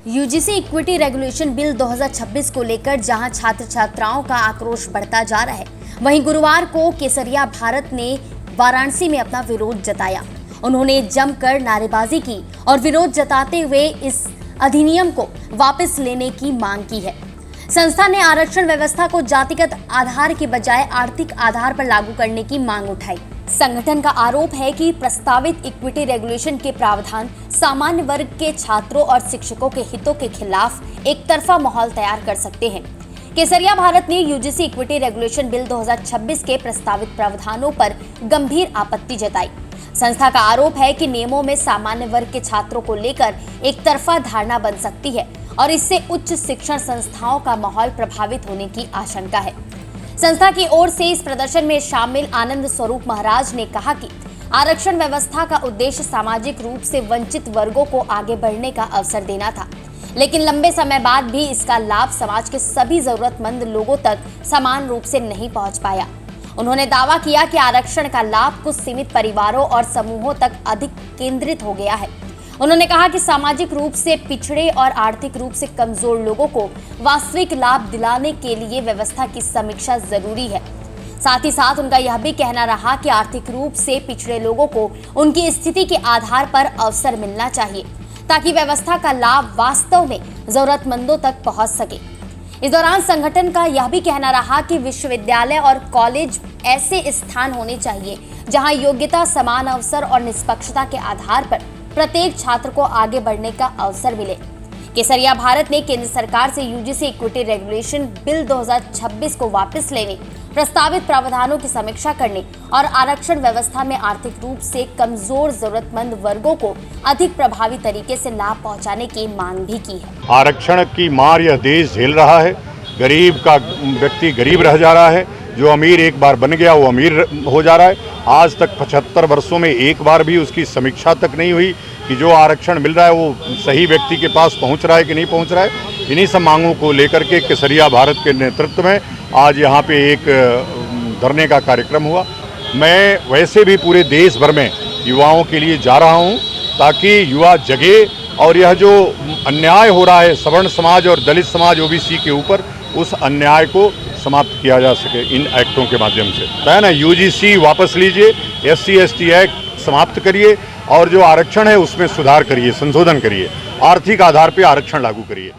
UGC equity regulation bill 2026 को लेकर जहां छात्र छात्राओं का आक्रोश बढ़ता जा रहा है, वहीं गुरुवार को केसरिया भारत ने वाराणसी में अपना विरोध जताया। उन्होंने जमकर नारेबाजी की और विरोध जताते हुए इस अधिनियम को वापस लेने की मांग की है। संस्था ने आरक्षण व्यवस्था को जातिगत आधार के बजाय आर्थिक आधार पर लागू करने की मांग उठाई। संगठन का आरोप है कि प्रस्तावित इक्विटी रेगुलेशन के प्रावधान सामान्य वर्ग के छात्रों और शिक्षकों के हितों के खिलाफ एक तरफा माहौल तैयार कर सकते हैं। केसरिया भारत ने यूजीसी इक्विटी रेगुलेशन बिल 2026 के प्रस्तावित प्रावधानों पर गंभीर आपत्ति जताई। संस्था का आरोप है कि नियमों में सामान्य वर्ग के छात्रों को लेकर एक तरफा धारणा बन सकती है और इससे उच्च शिक्षण संस्थाओं का माहौल प्रभावित होने की आशंका है। संस्था की ओर से इस प्रदर्शन में शामिल आनंद स्वरूप महाराज ने कहा कि आरक्षण व्यवस्था का उद्देश्य सामाजिक रूप से वंचित वर्गों को आगे बढ़ने का अवसर देना था, लेकिन लंबे समय बाद भी इसका लाभ समाज के सभी जरूरतमंद लोगों तक समान रूप से नहीं पहुंच पाया। उन्होंने दावा किया कि आरक्षण का लाभ कुछ सीमित परिवारों और समूहों तक अधिक केंद्रित हो गया है। उन्होंने कहा कि सामाजिक रूप से पिछड़े और आर्थिक रूप से कमजोर लोगों को वास्तविक लाभ दिलाने के लिए व्यवस्था की समीक्षा जरूरी है। साथ ही साथ उनका यह भी कहना रहा कि आर्थिक रूप से पिछड़े लोगों को उनकी स्थिति के आधार पर अवसर मिलना चाहिए ताकि व्यवस्था का लाभ वास्तव में जरूरतमंदों तक पहुंच सके। इस दौरान संगठन का यह भी कहना रहा कि विश्वविद्यालय और कॉलेज ऐसे स्थान होने चाहिए जहां योग्यता, समान अवसर और निष्पक्षता के आधार पर प्रत्येक छात्र को आगे बढ़ने का अवसर मिले। केसरिया भारत ने केंद्र सरकार से यूजीसी इक्विटी रेगुलेशन बिल 2026 को वापस लेने, प्रस्तावित प्रावधानों की समीक्षा करने और आरक्षण व्यवस्था में आर्थिक रूप से कमजोर जरूरतमंद वर्गों को अधिक प्रभावी तरीके से लाभ पहुंचाने की मांग भी की है। आरक्षण की मार यह देश झेल रहा है। गरीब का व्यक्ति गरीब रह जा रहा है। जो अमीर एक बार बन गया वो अमीर हो जा रहा है। आज तक 75 वर्षों में एक बार भी उसकी समीक्षा तक नहीं हुई कि जो आरक्षण मिल रहा है वो सही व्यक्ति के पास पहुंच रहा है कि नहीं पहुंच रहा है। इन्हीं सब मांगों को लेकर के केसरिया भारत के नेतृत्व में आज यहाँ पे एक धरने का कार्यक्रम हुआ। मैं वैसे भी पूरे देश भर में युवाओं के लिए जा रहा हूँ ताकि युवा जगे और यह जो अन्याय हो रहा है सवर्ण समाज और दलित समाज ओबीसी के ऊपर, उस अन्याय को समाप्त किया जा सके इन एक्टों के माध्यम से। है ना, यूजीसी वापस लीजिए, SC ST एक्ट समाप्त करिए और जो आरक्षण है उसमें सुधार करिए, संशोधन करिए, आर्थिक आधार पर आरक्षण लागू करिए।